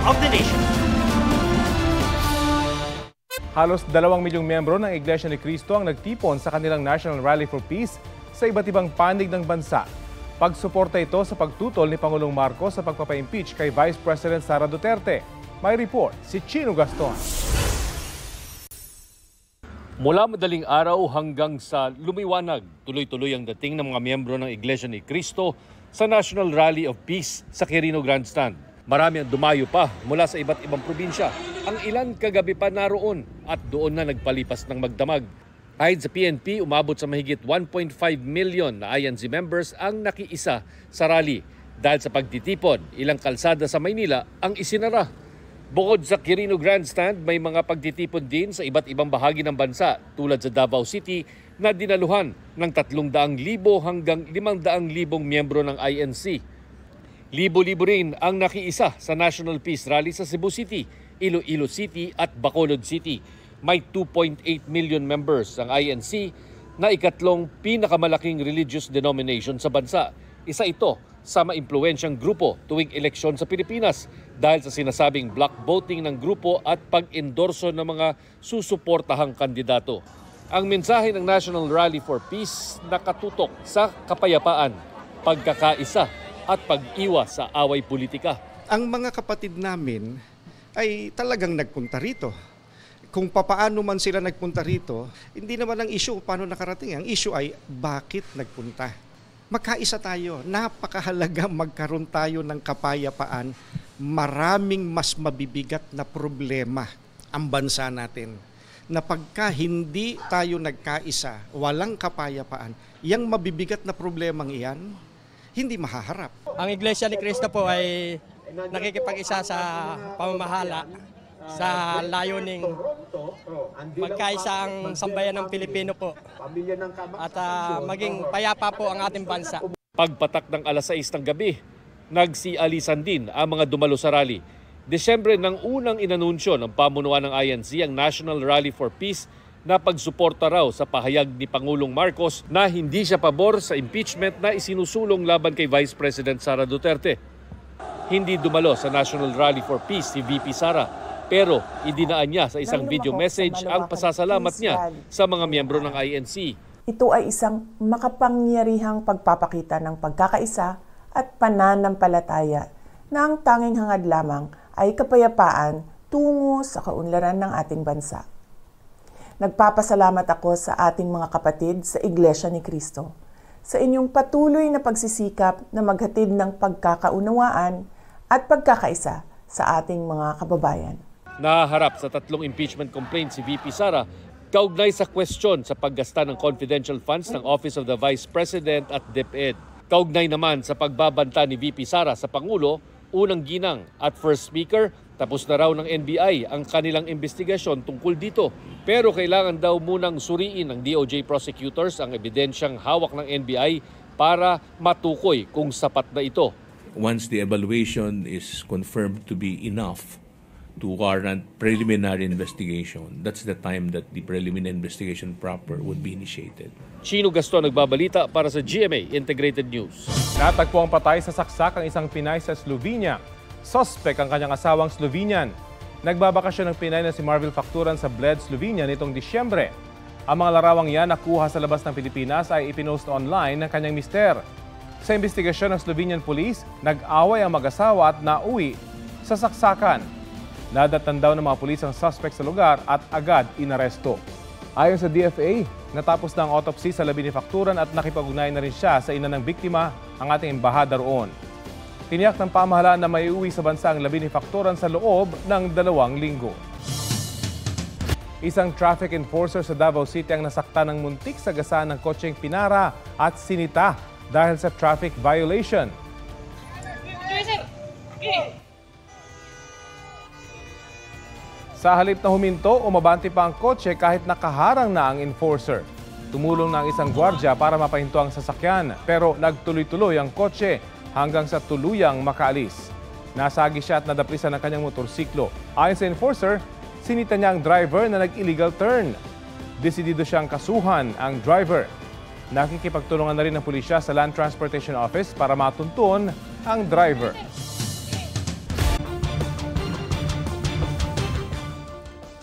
of the nation. Halos 2 milyong miyembro ng Iglesia ni Cristo ang nagtipon sa kanilang National Rally for Peace sa iba't ibang panig ng bansa. Pagsuporta ito sa pagtutol ni Pangulong Marcos sa pagpapa-impeach kay Vice President Sara Duterte. May report si Chino Gaston. Mula madaling araw hanggang sa lumiwanag, tuloy-tuloy ang dating ng mga miyembro ng Iglesia ni Cristo sa National Rally of Peace sa Quirino Grandstand. Marami ang dumayo pa mula sa iba't ibang probinsya. Ang ilan kagabi pa naroon at doon na nagpalipas ng magdamag. Ayon sa PNP, umabot sa mahigit 1.5 million na INC members ang nakiisa sa rally. Dahil sa pagtitipon, ilang kalsada sa Maynila ang isinara. Bukod sa Quirino Grandstand, may mga pagtitipon din sa iba't ibang bahagi ng bansa tulad sa Davao City na dinaluhan ng 300,000 hanggang 500,000 miyembro ng INC. Libo-libo rin ang nakiisa sa National Peace Rally sa Cebu City, Iloilo City at Bacolod City. May 2.8 million members ang INC na ikatlong pinakamalaking religious denomination sa bansa. Isa ito sa maimpluwensyang grupo tuwing eleksyon sa Pilipinas dahil sa sinasabing block voting ng grupo at pag-endorso ng mga susuportahang kandidato. Ang mensahe ng National Rally for Peace nakatutok sa kapayapaan, pagkakaisa at pag-iwas sa away politika. Ang mga kapatid namin ay talagang nagpunta rito. Kung papaano man sila nagpunta rito, hindi naman ang issue paano nakarating. Ang issue ay bakit nagpunta. Magkaisa tayo. Napakahalaga magkaroon tayo ng kapayapaan. Maraming mas mabibigat na problema ang bansa natin. Na pagka hindi tayo nagkaisa, walang kapayapaan, yung mabibigat na problemang iyan, hindi mahaharap. Ang Iglesia ni Cristo po ay nakikipag-isa sa pamamahala sa layuning magkaisa ang sambayan ng Pilipino po at maging payapa po ang ating bansa. Pagpatak ng alas 6 ng gabi, nagsialisan din ang mga dumalo sa rally. Desyembre nang unang inanunsyo ng pamunuan ng INC ang National Rally for Peace na pagsuporta raw sa pahayag ni Pangulong Marcos na hindi siya pabor sa impeachment na isinusulong laban kay Vice President Sara Duterte. Hindi dumalo sa National Rally for Peace si VP Sara, pero idinaan niya sa isang video message ang pasasalamat niya sa mga miyembro ng INC. Ito ay isang makapangyarihang pagpapakita ng pagkakaisa at pananampalataya na ang tanging hangad lamang ay kapayapaan tungo sa kaunlaran ng ating bansa. Nagpapasalamat ako sa ating mga kapatid sa Iglesia ni Cristo sa inyong patuloy na pagsisikap na maghatid ng pagkakaunawaan at pagkakaisa sa ating mga kababayan. Naharap sa 3 impeachment complaints si VP Sara kaugnay sa question sa paggasta ng confidential funds ng Office of the Vice President at DepEd. Kaugnay naman sa pagbabanta ni VP Sara sa Pangulo, unang ginang at first speaker, tapos na raw ng NBI ang kanilang investigasyon tungkol dito. Pero kailangan daw munang suriin ng DOJ prosecutors ang ebidensyang hawak ng NBI para matukoy kung sapat na ito. Once the evaluation is confirmed to be enough to warrant preliminary investigation, that's the time that the preliminary investigation proper would be initiated. Chino Gaston nagbabalita para sa GMA Integrated News. Natagpo ang patay sa saksak ang isang Pinay sa Slovenia. Suspect ang kanyang asawang Slovenian. Nagbabakasyon ng Pinay na si Marvel Facturan sa Bled, Slovenia nitong Disyembre. Ang mga larawang yan nakuha sa labas ng Pilipinas ay ipinost online ng kanyang mister. Sa investigasyon ng Slovenian Police, nag-away ang mag-asawa at nauwi sa saksakan. Nadatan daw ng mga pulis ang suspect sa lugar at agad inaresto. Ayon sa DFA, natapos na ang autopsy sa labi ni Facturan at nakipag-ugnayan na rin siya sa ina ng biktima, ang ating embahada roon. Tiniyak ng pamahalaan na may uwi sa bansa ang labi ni Facturan sa loob ng 2 linggo. Isang traffic enforcer sa Davao City ang nasakta ng muntik sa gasaan ng kotseng pinara at sinita dahil sa traffic violation. Sa halip na huminto, umabante pa ang kotse kahit nakaharang na ang enforcer. Tumulong na ang isang gwardya para mapahinto ang sasakyan, pero nagtuloy-tuloy ang kotse hanggang sa tuluyang makaalis. Nasagi siya at nadaplisan ang kanyang motorsiklo. Ayon sa enforcer, sinita niya ang driver na nag-illegal turn. Desidido siyang kasuhan ang driver. Nakikipagtulungan na rin ng pulisya sa Land Transportation Office para matuntun ang driver.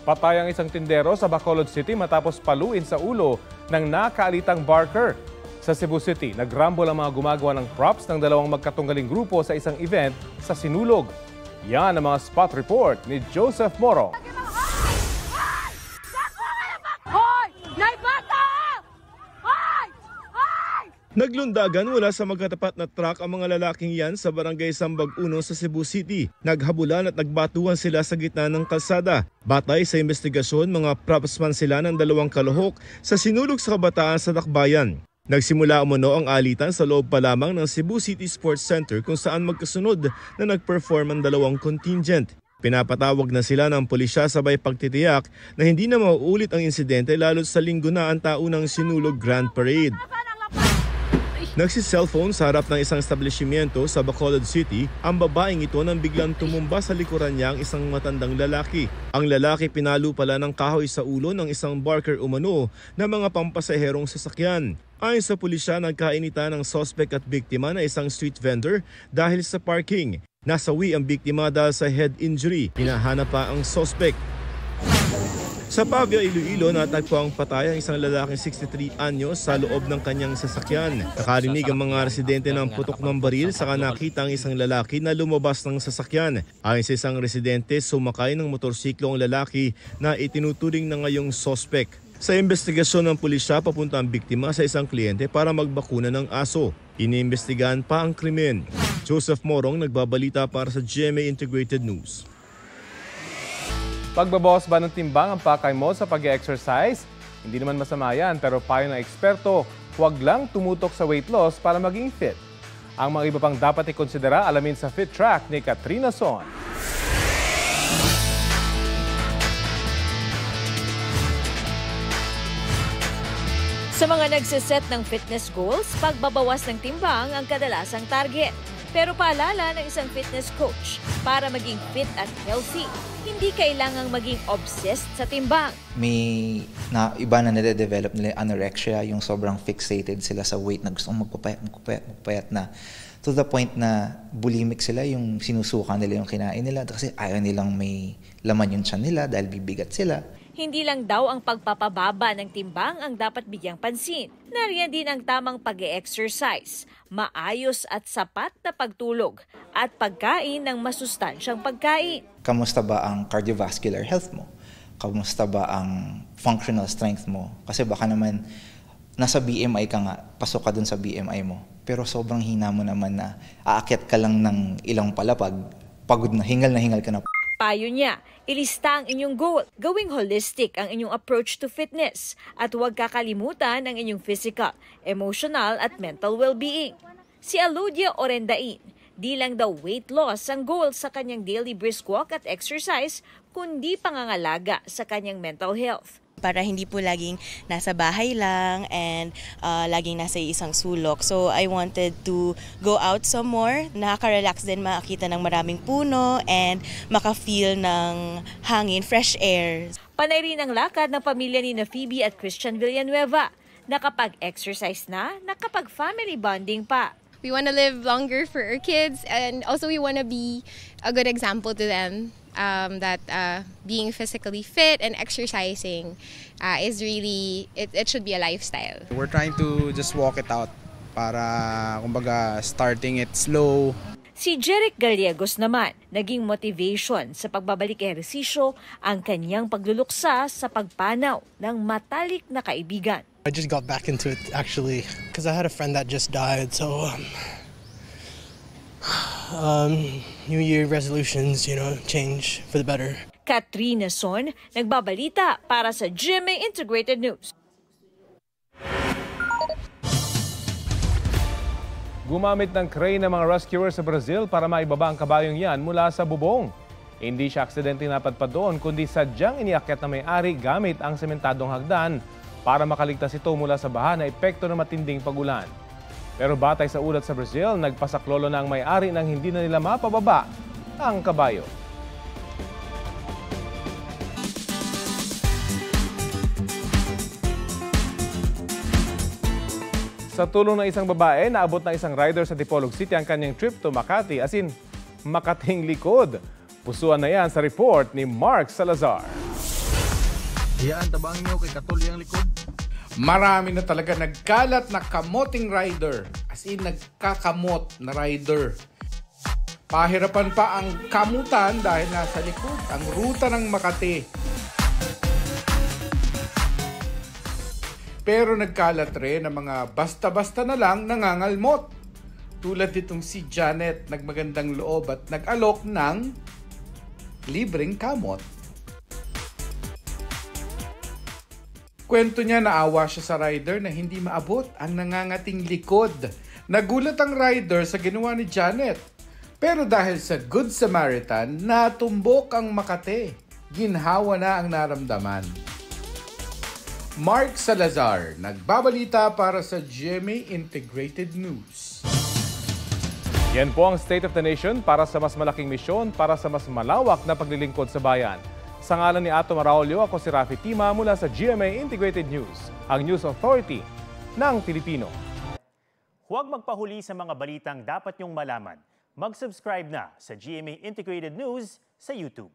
Patay ang isang tindero sa Bacolod City matapos paluin sa ulo ng nakaalitang barker. Sa Cebu City, nagrambol ang mga gumagawa ng props ng dalawang magkatunggaling grupo sa isang event sa Sinulog. Yan ang mga spot report ni Joseph Moro. Naglundagan mula sa magkatapat na truck ang mga lalaking yan sa barangay Sambag 1 sa Cebu City. Naghabulan at nagbatuan sila sa gitna ng kalsada. Batay sa investigasyon, mga propsman sila ng dalawang kalahok sa Sinulog sa Kabataan sa Dakbayan. Nagsimula umano ang alitan sa loob pa lamang ng Cebu City Sports Center kung saan magkasunod na nag-perform ang dalawang contingent. Pinapatawag na sila ng pulisya sabay pagtitiyak na hindi na mauulit ang insidente lalo sa linggo na ang taunang Sinulog Grand Parade. Nagsi-cellphone sa harap ng isang establishmento sa Bacolod City ang babaeng ito nang biglang tumumba sa likuran niya ang isang matandang lalaki. Ang lalaki pinalo pala ng kahoy sa ulo ng isang barker umano na mga pampasaherong sasakyan. Ayon sa pulisya, nagkainitan ng suspect at biktima na isang street vendor dahil sa parking. Nasawi ang biktima dahil sa head injury. Hinahanap pa ang suspect. Sa Pavia, Iloilo, natagpo ang patay ang isang lalaking 63 anyos sa loob ng kanyang sasakyan. Nakarinig ang mga residente ng putok ng baril saka nakita ang isang lalaki na lumabas ng sasakyan. Ayon sa isang residente, sumakay ng motorsiklo ang lalaki na itinuturing na ngayong suspect. Sa investigasyon ng pulisya, papunta ang biktima sa isang kliyente para magbakuna ng aso. Iniimbestigahan pa ang krimen. Joseph Morong, nagbabalita para sa GMA Integrated News. Pagbabawas ba ng timbang ang pakay mo sa pag-exercise? Hindi naman masama yan, pero payo ng eksperto, huwag lang tumutok sa weight loss para maging fit. Ang mga iba pang dapat ikonsidera, alamin sa Fit Track ni Katrina Son. Sa mga nagsiset ng fitness goals, pagbabawas ng timbang ang kadalasang target. Pero paalala ng isang fitness coach, para maging fit at healthy, hindi kailangang maging obsessed sa timbang. May iba na nade-develop nila anorexia, yung sobrang fixated sila sa weight na gustong magpapayat na to the point na bulimic sila, yung sinusuka nila yung kinain nila kasi ayaw nilang may laman yung tiyan nila dahil bibigat sila. Hindi lang daw ang pagpapababa ng timbang ang dapat bigyang pansin. Nariyan din ang tamang pag-e-exercise, maayos at sapat na pagtulog, at pagkain ng masustansyang pagkain. Kamusta ba ang cardiovascular health mo? Kamusta ba ang functional strength mo? Kasi baka naman nasa BMI ka nga, pasok ka dun sa BMI mo. Pero sobrang hina mo naman na aakyat ka lang ng ilang palapag, pagod na hingal ka na. Payo niya, ilista ang inyong goal, gawing holistic ang inyong approach to fitness, at huwag kakalimutan ang inyong physical, emotional at mental well-being. Si Aludia Orendain, di lang daw weight loss ang goal sa kanyang daily brisk walk at exercise, kundi pangangalaga sa kanyang mental health. Para hindi po laging nasa bahay lang and laging nasa isang sulok. So I wanted to go out some more. Nakaka-relax din makakita ng maraming puno and maka-feel ng hangin, fresh air. Panay rin ang lakad ng pamilya ni Phoebe at Christian Villanueva. Nakapag-exercise na, nakapag-family bonding pa. We want to live longer for our kids, and also we want to be a good example to them. That being physically fit and exercising is really, it should be a lifestyle. We're trying to just walk it out para, kumbaga, starting it slow. Si Jeric Gallegos naman, naging motivation sa pagbabalik ehersisyo ang kanyang pagluluksa sa pagpanaw ng matalik na kaibigan. I just got back into it actually because I had a friend that just died, so New Year resolutions, change for the better. Katrina Son, nagbabalita para sa GMA Integrated News. Gumamit ng crane ng mga rescuers sa Brazil para maibaba ang kabayong yan mula sa bubong. Hindi siya aksidenteng napadpad doon, kundi sadyang iniakyat na may-ari gamit ang sementadong hagdan para makaligtas ito mula sa baha na epekto ng matinding pagulan. Pero batay sa ulat sa Brazil, nagpasaklolo na ang may-ari nang hindi na nila mapababa ang kabayo. Sa tulong ng isang babae, naabot na isang rider sa Dipolog City ang kanyang trip to Makati, as in Makating likod. Pusuan na yan sa report ni Mark Salazar. Hiyaan tabang nyo kay Katuloy ang likod. Marami na talaga nagkalat na kamoting rider. As in, nagkakamot na rider. Pahirapan pa ang kamutan dahil nasa likod ang ruta ng Makati. Pero nagkalat rin ang mga basta-basta na lang nangangalmot. Tulad nitong si Janet, nagmagandang loob at nag-alok ng libreng kamot. Kwento niya, naawa siya sa rider na hindi maabot ang nangangating likod. Nagulat ang rider sa ginawa ni Janet. Pero dahil sa Good Samaritan, natumbok ang Makati. Ginhawa na ang naramdaman. Mark Salazar, nagbabalita para sa GMA Integrated News. Yan po ang State of the Nation para sa mas malaking misyon, para sa mas malawak na paglilingkod sa bayan. Sa ngalan ni Ato Maraulio, ako si Rafi Tima mula sa GMA Integrated News, ang News Authority ng Pilipino. Huwag magpahuli sa mga balitang dapat niyong malaman. Mag-subscribe na sa GMA Integrated News sa YouTube.